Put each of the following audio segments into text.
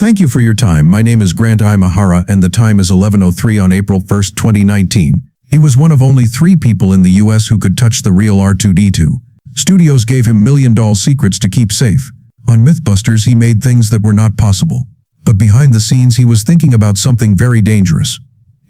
Thank you for your time. My name is Grant Imahara and the time is 11:03 on April 1st, 2019. He was one of only 3 people in the US who could touch the real R2-D2. Studios gave him million-dollar secrets to keep safe. On Mythbusters he made things that were not possible. But behind the scenes he was thinking about something very dangerous.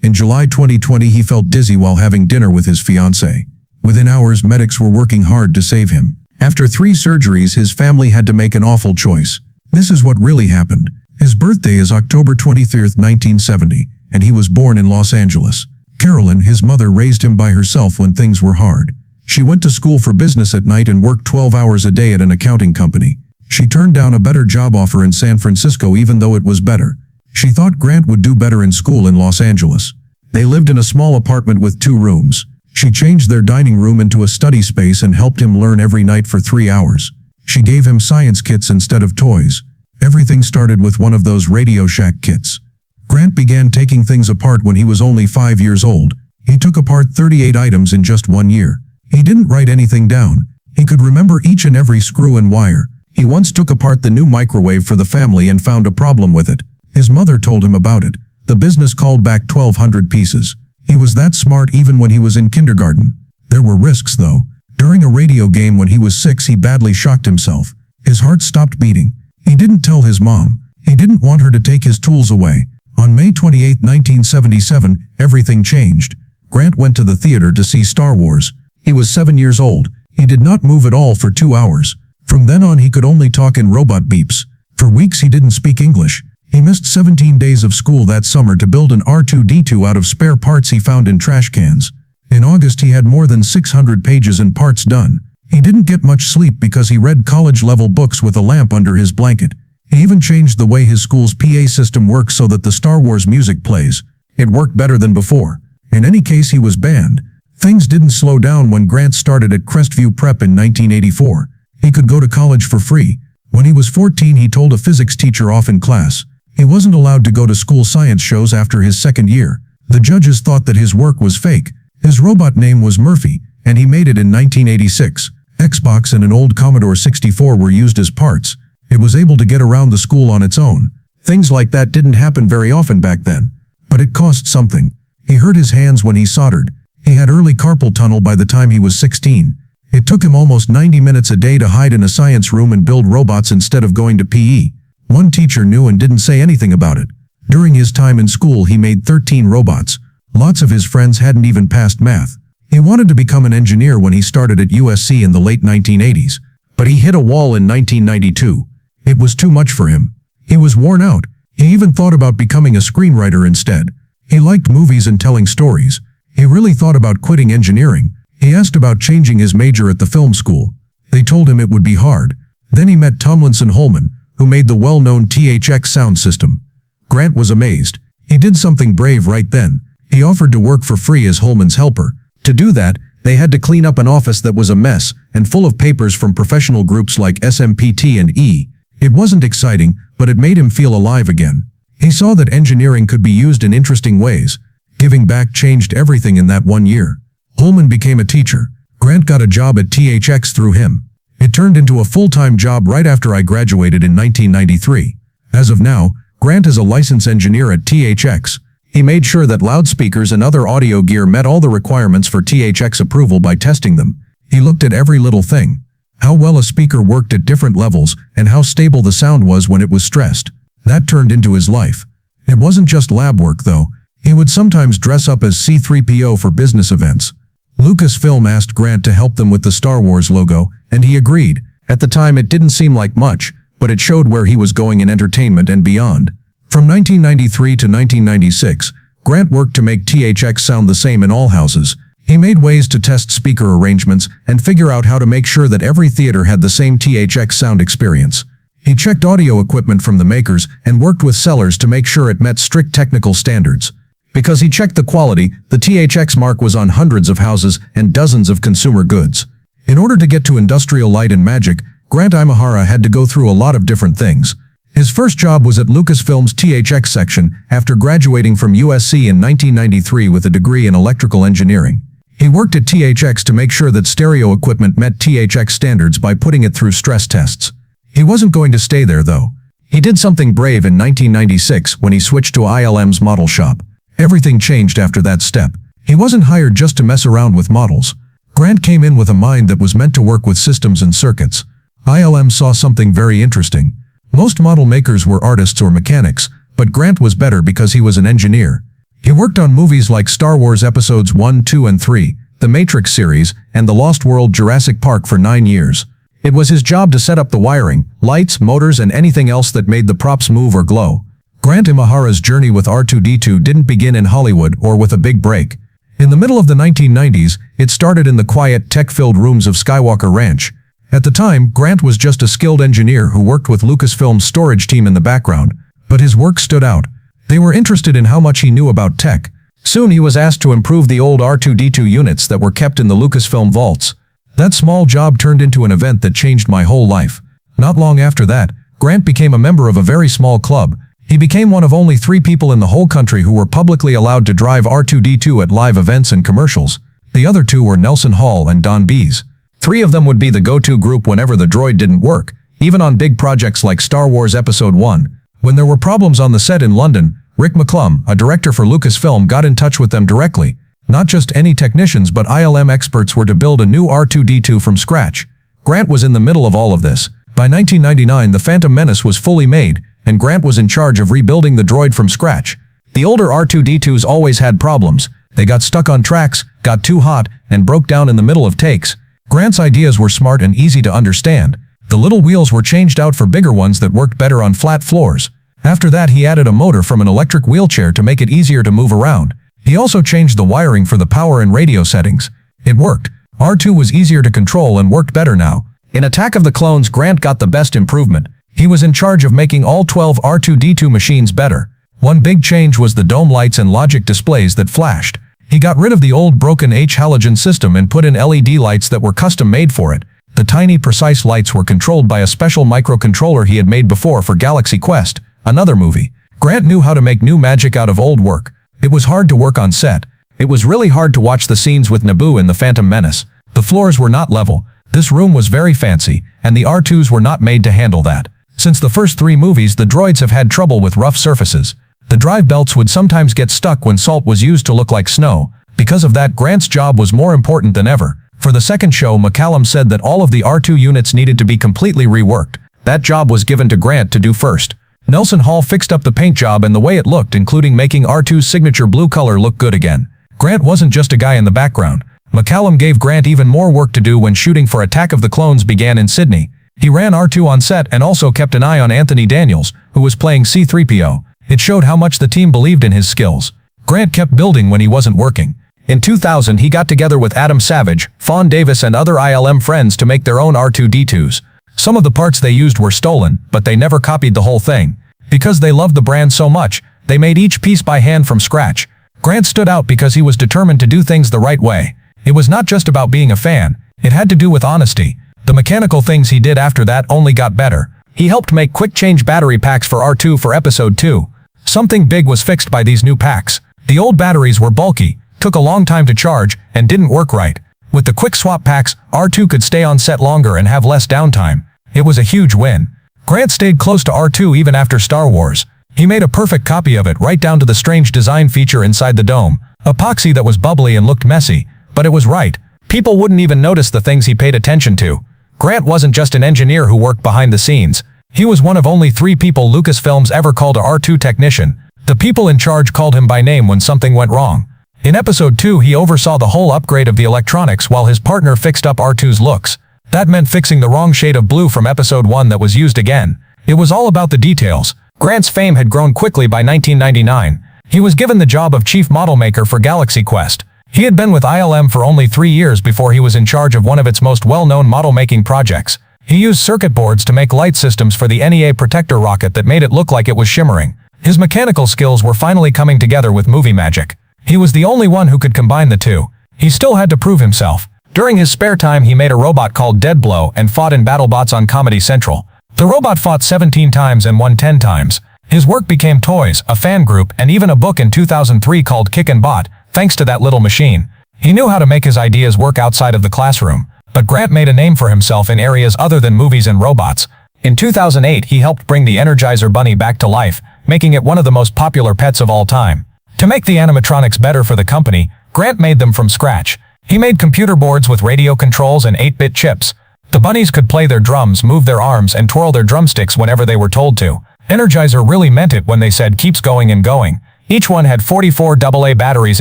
In July 2020 he felt dizzy while having dinner with his fiancée. Within hours medics were working hard to save him. After 3 surgeries his family had to make an awful choice. This is what really happened. His birthday is October 23, 1970, and he was born in Los Angeles. Carolyn, his mother, raised him by herself when things were hard. She went to school for business at night and worked 12 hours a day at an accounting company. She turned down a better job offer in San Francisco even though it was better. She thought Grant would do better in school in Los Angeles. They lived in a small apartment with 2 rooms. She changed their dining room into a study space and helped him learn every night for 3 hours. She gave him science kits instead of toys. Everything started with one of those Radio Shack kits. Grant began taking things apart when he was only 5 years old. He took apart 38 items in just 1 year. He didn't write anything down. He could remember each and every screw and wire. He once took apart the new microwave for the family and found a problem with it. His mother told him about it. The business called back 1,200 pieces. He was that smart even when he was in kindergarten. There were risks though. During a radio game when he was 6 he badly shocked himself. His heart stopped beating. He didn't tell his mom. He didn't want her to take his tools away. On May 28, 1977, everything changed. Grant went to the theater to see Star Wars. He was 7 years old. He did not move at all for 2 hours. From then on he could only talk in robot beeps. For weeks he didn't speak English. He missed 17 days of school that summer to build an R2-D2 out of spare parts he found in trash cans. In August he had more than 600 pages and parts done. He didn't get much sleep because he read college-level books with a lamp under his blanket. He even changed the way his school's PA system works so that the Star Wars music plays. It worked better than before. In any case, he was banned. Things didn't slow down when Grant started at Crestview Prep in 1984. He could go to college for free. When he was 14, he told a physics teacher off in class. He wasn't allowed to go to school science shows after his 2nd year. The judges thought that his work was fake. His robot name was Murphy, and he made it in 1986. Xbox and an old Commodore 64 were used as parts. It was able to get around the school on its own. Things like that didn't happen very often back then. But it cost something. He hurt his hands when he soldered. He had early carpal tunnel by the time he was 16. It took him almost 90 minutes a day to hide in a science room and build robots instead of going to PE. One teacher knew and didn't say anything about it. During his time in school he made 13 robots. Lots of his friends hadn't even passed math. He wanted to become an engineer when he started at USC in the late 1980s, but he hit a wall in 1992. It was too much for him. He was worn out. He even thought about becoming a screenwriter instead. He liked movies and telling stories. He really thought about quitting engineering. He asked about changing his major at the film school. They told him it would be hard. Then he met Tomlinson Holman, who made the well-known THX sound system. Grant was amazed. He did something brave right then. He offered to work for free as Holman's helper. To do that, they had to clean up an office that was a mess and full of papers from professional groups like SMPT and E. It wasn't exciting, but it made him feel alive again. He saw that engineering could be used in interesting ways. Giving back changed everything in that 1 year. Holman became a teacher. Grant got a job at THX through him. It turned into a full-time job right after I graduated in 1993. As of now, Grant is a licensed engineer at THX. He made sure that loudspeakers and other audio gear met all the requirements for THX approval by testing them. He looked at every little thing. How well a speaker worked at different levels and how stable the sound was when it was stressed. That turned into his life. It wasn't just lab work though. He would sometimes dress up as C-3PO for business events. Lucasfilm asked Grant to help them with the Star Wars logo, and he agreed. At the time it didn't seem like much, but it showed where he was going in entertainment and beyond. From 1993 to 1996, Grant worked to make THX sound the same in all houses. He made ways to test speaker arrangements and figure out how to make sure that every theater had the same THX sound experience. He checked audio equipment from the makers and worked with sellers to make sure it met strict technical standards. Because he checked the quality, the THX mark was on hundreds of houses and dozens of consumer goods. In order to get to Industrial Light and Magic, Grant Imahara had to go through a lot of different things. His first job was at Lucasfilm's THX section after graduating from USC in 1993 with a degree in electrical engineering. He worked at THX to make sure that stereo equipment met THX standards by putting it through stress tests. He wasn't going to stay there though. He did something brave in 1996 when he switched to ILM's model shop. Everything changed after that step. He wasn't hired just to mess around with models. Grant came in with a mind that was meant to work with systems and circuits. ILM saw something very interesting. Most model makers were artists or mechanics, but Grant was better because he was an engineer. He worked on movies like Star Wars Episodes 1, 2 and 3, the Matrix series, and The Lost World Jurassic Park for 9 years. It was his job to set up the wiring, lights, motors and anything else that made the props move or glow. Grant Imahara's journey with R2-D2 didn't begin in Hollywood or with a big break. In the middle of the 1990s, it started in the quiet, tech-filled rooms of Skywalker Ranch. At the time, Grant was just a skilled engineer who worked with Lucasfilm's storage team in the background. But his work stood out. They were interested in how much he knew about tech. Soon he was asked to improve the old R2-D2 units that were kept in the Lucasfilm vaults. That small job turned into an event that changed my whole life. Not long after that, Grant became a member of a very small club. He became one of only 3 people in the whole country who were publicly allowed to drive R2-D2 at live events and commercials. The other 2 were Nelson Hall and Don Bees. 3 of them would be the go-to group whenever the droid didn't work, even on big projects like Star Wars Episode 1. When there were problems on the set in London, Rick McClum, a director for Lucasfilm, got in touch with them directly. Not just any technicians but ILM experts were to build a new R2-D2 from scratch. Grant was in the middle of all of this. By 1999, the Phantom Menace was fully made, and Grant was in charge of rebuilding the droid from scratch. The older R2-D2s always had problems. They got stuck on tracks, got too hot, and broke down in the middle of takes. Grant's ideas were smart and easy to understand. The little wheels were changed out for bigger ones that worked better on flat floors. After that, he added a motor from an electric wheelchair to make it easier to move around. He also changed the wiring for the power and radio settings. It worked. R2 was easier to control and worked better now. In Attack of the Clones, Grant got the best improvement. He was in charge of making all 12 R2-D2 machines better. One big change was the dome lights and logic displays that flashed. He got rid of the old broken H-halogen system and put in LED lights that were custom made for it. The tiny, precise lights were controlled by a special microcontroller he had made before for Galaxy Quest, another movie. Grant knew how to make new magic out of old work. It was hard to work on set. It was really hard to watch the scenes with Naboo in the Phantom Menace. The floors were not level. This room was very fancy, and the R2s were not made to handle that. Since the first 3 movies, the droids have had trouble with rough surfaces. The drive belts would sometimes get stuck when salt was used to look like snow. Because of that, Grant's job was more important than ever. For the second show, McCallum said that all of the R2 units needed to be completely reworked. That job was given to Grant to do first. Nelson Hall fixed up the paint job and the way it looked, including making R2's signature blue color look good again. Grant wasn't just a guy in the background. McCallum gave Grant even more work to do when shooting for Attack of the Clones began in Sydney. He ran R2 on set and also kept an eye on Anthony Daniels, who was playing C-3PO. It showed how much the team believed in his skills. Grant kept building when he wasn't working. In 2000, he got together with Adam Savage, Fawn Davis and other ILM friends to make their own R2-D2s. Some of the parts they used were stolen, but they never copied the whole thing. Because they loved the brand so much, they made each piece by hand from scratch. Grant stood out because he was determined to do things the right way. It was not just about being a fan. It had to do with honesty. The mechanical things he did after that only got better. He helped make quick-change battery packs for R2 for Episode 2. Something big was fixed by these new packs. The old batteries were bulky, took a long time to charge, and didn't work right. With the quick swap packs, R2 could stay on set longer and have less downtime. It was a huge win. Grant stayed close to R2 even after Star Wars. He made a perfect copy of it right down to the strange design feature inside the dome. Epoxy that was bubbly and looked messy, but it was right. People wouldn't even notice the things he paid attention to. Grant wasn't just an engineer who worked behind the scenes. He was one of only 3 people Lucasfilms ever called a R2 technician. The people in charge called him by name when something went wrong. In Episode 2, he oversaw the whole upgrade of the electronics while his partner fixed up R2's looks. That meant fixing the wrong shade of blue from Episode 1 that was used again. It was all about the details. Grant's fame had grown quickly by 1999. He was given the job of chief model maker for Galaxy Quest. He had been with ILM for only 3 years before he was in charge of one of its most well-known model-making projects. He used circuit boards to make light systems for the NEA Protector rocket that made it look like it was shimmering. His mechanical skills were finally coming together with movie magic. He was the only one who could combine the two. He still had to prove himself. During his spare time, he made a robot called Deadblow and fought in BattleBots on Comedy Central. The robot fought 17 times and won 10 times. His work became toys, a fan group, and even a book in 2003 called Kick and Bot, thanks to that little machine. He knew how to make his ideas work outside of the classroom. But Grant made a name for himself in areas other than movies and robots. In 2008, he helped bring the Energizer Bunny back to life, making it one of the most popular pets of all time. To make the animatronics better for the company, Grant made them from scratch. He made computer boards with radio controls and 8-bit chips. The bunnies could play their drums, move their arms, and twirl their drumsticks whenever they were told to. Energizer really meant it when they said keeps going and going. Each one had 44 AA batteries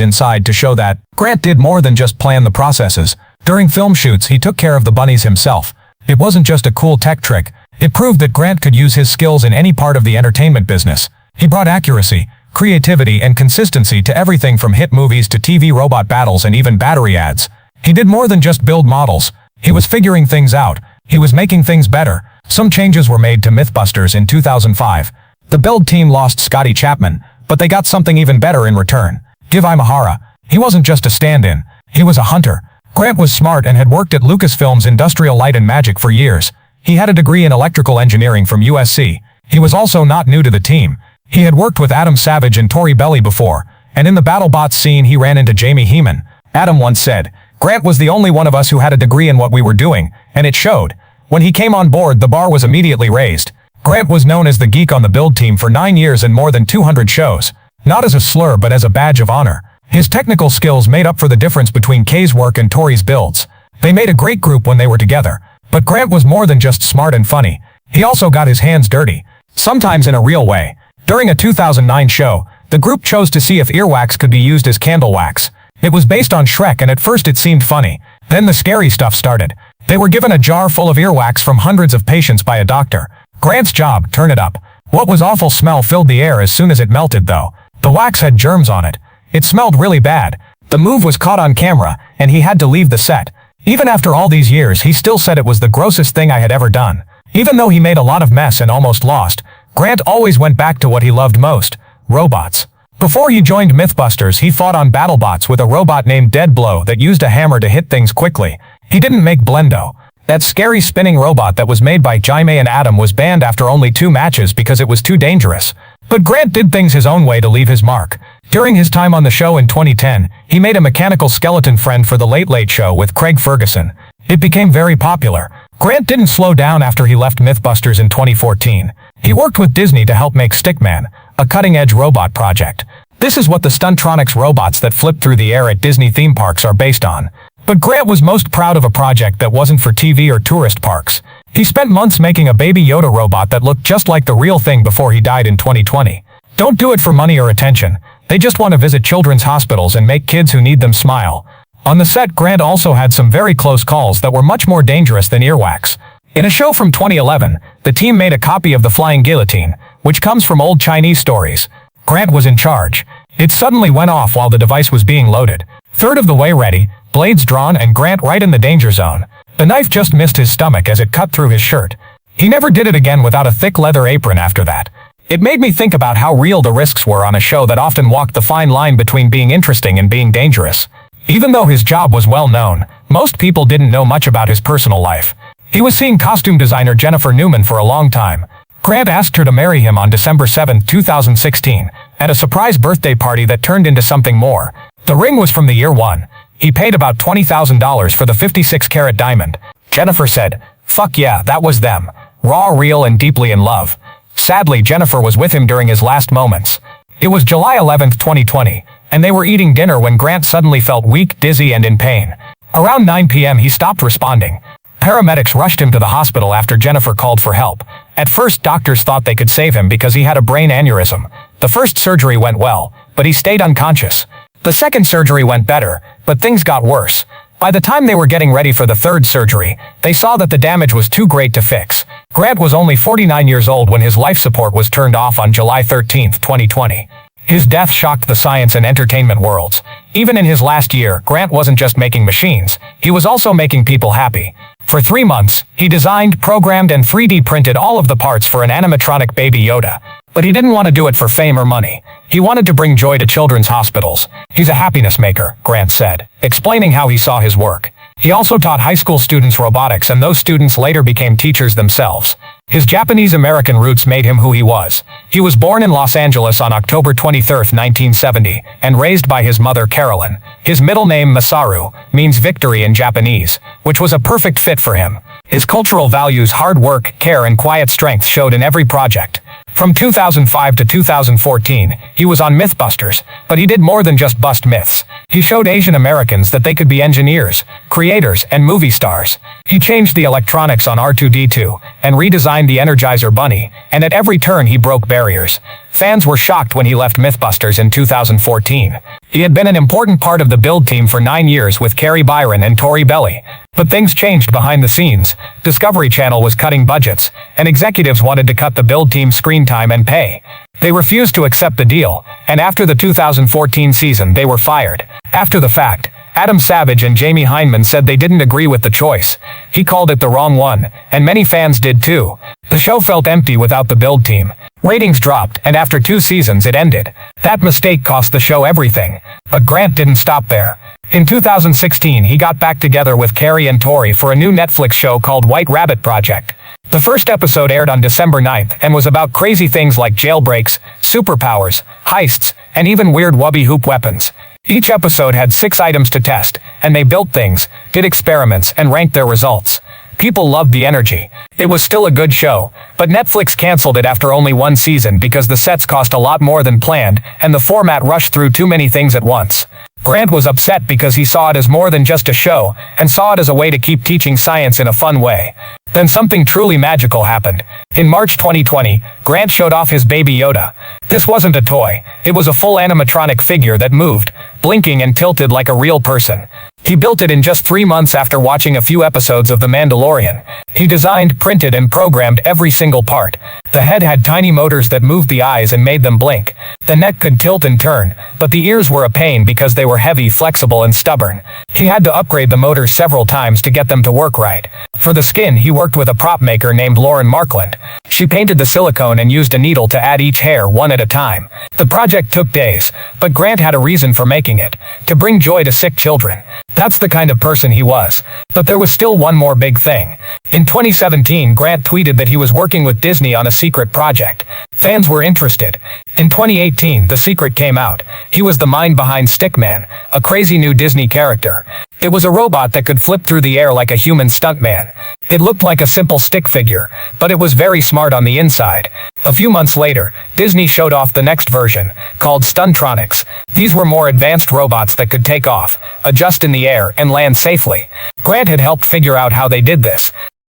inside to show that Grant did more than just plan the processes. During film shoots, he took care of the bunnies himself. It wasn't just a cool tech trick. It proved that Grant could use his skills in any part of the entertainment business. He brought accuracy, creativity, and consistency to everything from hit movies to TV robot battles and even battery ads. He did more than just build models. He was figuring things out. He was making things better. Some changes were made to Mythbusters in 2005. The build team lost Scotty Chapman, but they got something even better in return. Give Imahara. He wasn't just a stand-in. He was a hunter. Grant was smart and had worked at Lucasfilm's Industrial Light and Magic for years. He had a degree in electrical engineering from USC. He was also not new to the team. He had worked with Adam Savage and Tori Belly before, and in the BattleBots scene he ran into Jamie Heeman. Adam once said, "Grant was the only one of us who had a degree in what we were doing, and it showed." When he came on board, the bar was immediately raised. Grant was known as the geek on the build team for 9 years and more than 200 shows. Not as a slur but as a badge of honor. His technical skills made up for the difference between Kay's work and Tori's builds. They made a great group when they were together. But Grant was more than just smart and funny. He also got his hands dirty. Sometimes in a real way. During a 2009 show, the group chose to see if earwax could be used as candle wax. It was based on Shrek and at first it seemed funny. Then the scary stuff started. They were given a jar full of earwax from hundreds of patients by a doctor. Grant's job, turn it up. What was awful smell filled the air as soon as it melted though. The wax had germs on it. It smelled really bad. The move was caught on camera, and he had to leave the set. Even after all these years, he still said it was the grossest thing I had ever done. Even though he made a lot of mess and almost lost, Grant always went back to what he loved most, robots. Before he joined Mythbusters, he fought on BattleBots with a robot named Deadblow that used a hammer to hit things quickly. He didn't make Blendo. That scary spinning robot that was made by Jaime and Adam was banned after only 2 matches because it was too dangerous. But Grant did things his own way to leave his mark. During his time on the show in 2010, he made a mechanical skeleton friend for The Late Late Show with Craig Ferguson. It became very popular. Grant didn't slow down after he left Mythbusters in 2014. He worked with Disney to help make Stickman, a cutting-edge robot project. This is what the Stuntronics robots that flip through the air at Disney theme parks are based on. But Grant was most proud of a project that wasn't for TV or tourist parks. He spent months making a Baby Yoda robot that looked just like the real thing before he died in 2020. Don't do it for money or attention. They just want to visit children's hospitals and make kids who need them smile. On the set, Grant also had some very close calls that were much more dangerous than earwax. In a show from 2011, the team made a copy of the flying guillotine, which comes from old Chinese stories. Grant was in charge. It suddenly went off while the device was being loaded. Third of the way ready, blades drawn, and Grant right in the danger zone. The knife just missed his stomach as it cut through his shirt. He never did it again without a thick leather apron after that. It made me think about how real the risks were on a show that often walked the fine line between being interesting and being dangerous. Even though his job was well known, most people didn't know much about his personal life. He was seeing costume designer Jennifer Newman for a long time. Grant asked her to marry him on December 7, 2016, at a surprise birthday party that turned into something more. The ring was from the year 1. He paid about $20,000 for the 56-carat diamond. Jennifer said, "Fuck yeah, that was them. Raw, real, and deeply in love." Sadly, Jennifer was with him during his last moments. It was July 11, 2020, and they were eating dinner when Grant suddenly felt weak, dizzy, and in pain. Around 9 p.m. he stopped responding. Paramedics rushed him to the hospital after Jennifer called for help. At first, doctors thought they could save him because he had a brain aneurysm. The first surgery went well, but he stayed unconscious. The second surgery went better, but things got worse. By the time they were getting ready for the third surgery, they saw that the damage was too great to fix. Grant was only 49 years old when his life support was turned off on July 13, 2020. His death shocked the science and entertainment worlds. Even in his last year, Grant wasn't just making machines, he was also making people happy. For 3 months, he designed, programmed, and 3D printed all of the parts for an animatronic Baby Yoda. But he didn't want to do it for fame or money. He wanted to bring joy to children's hospitals. "He's a happiness maker," Grant said, explaining how he saw his work. He also taught high school students robotics, and those students later became teachers themselves. His Japanese-American roots made him who he was. He was born in Los Angeles on October 23, 1970, and raised by his mother Carolyn. His middle name, Masaru, means victory in Japanese, which was a perfect fit for him. His cultural values, hard work, care, and quiet strength showed in every project. From 2005 to 2014, he was on Mythbusters, but he did more than just bust myths. He showed Asian Americans that they could be engineers, creators, and movie stars. He changed the electronics on R2-D2 and redesigned the Energizer Bunny, and at every turn he broke barriers. Fans were shocked when he left Mythbusters in 2014. He had been an important part of the build team for 9 years with Carrie Byron and Tori Belly. But things changed behind the scenes. Discovery Channel was cutting budgets, and executives wanted to cut the build team's screen time and pay. They refused to accept the deal, and after the 2014 season they were fired. After the fact, Adam Savage and Jamie Hyneman said they didn't agree with the choice. He called it the wrong one, and many fans did too. The show felt empty without the build team. Ratings dropped, and after 2 seasons it ended. That mistake cost the show everything. But Grant didn't stop there. In 2016, he got back together with Carrie and Tori for a new Netflix show called White Rabbit Project. The first episode aired on December 9th and was about crazy things like jailbreaks, superpowers, heists, and even weird wubby hoop weapons. Each episode had 6 items to test, and they built things, did experiments, and ranked their results. People loved the energy. It was still a good show, but Netflix canceled it after only 1 season because the sets cost a lot more than planned, and the format rushed through too many things at once. Grant was upset because he saw it as more than just a show, and saw it as a way to keep teaching science in a fun way. Then something truly magical happened. In March 2020, Grant showed off his baby Yoda. This wasn't a toy. It was a full animatronic figure that moved, blinking and tilted like a real person. He built it in just 3 months after watching a few episodes of The Mandalorian. He designed, printed, and programmed every single part. The head had tiny motors that moved the eyes and made them blink. The neck could tilt and turn, but the ears were a pain because they were heavy, flexible, and stubborn. He had to upgrade the motors several times to get them to work right. For the skin, he worked with a prop maker named Lauren Markland. She painted the silicone and used a needle to add each hair one at a time. The project took days, but Grant had a reason for making it: to bring joy to sick children. That's the kind of person he was. But there was still one more big thing. In 2017, Grant tweeted that he was working with Disney on a secret project. Fans were interested. In 2018, the secret came out. He was the mind behind Stickman, a crazy new Disney character. It was a robot that could flip through the air like a human stuntman. It looked like a simple stick figure, but it was very smart on the inside. A few months later, Disney showed off the next version, called Stuntronics. These were more advanced robots that could take off, adjust in the air, and land safely. Grant had helped figure out how they did this.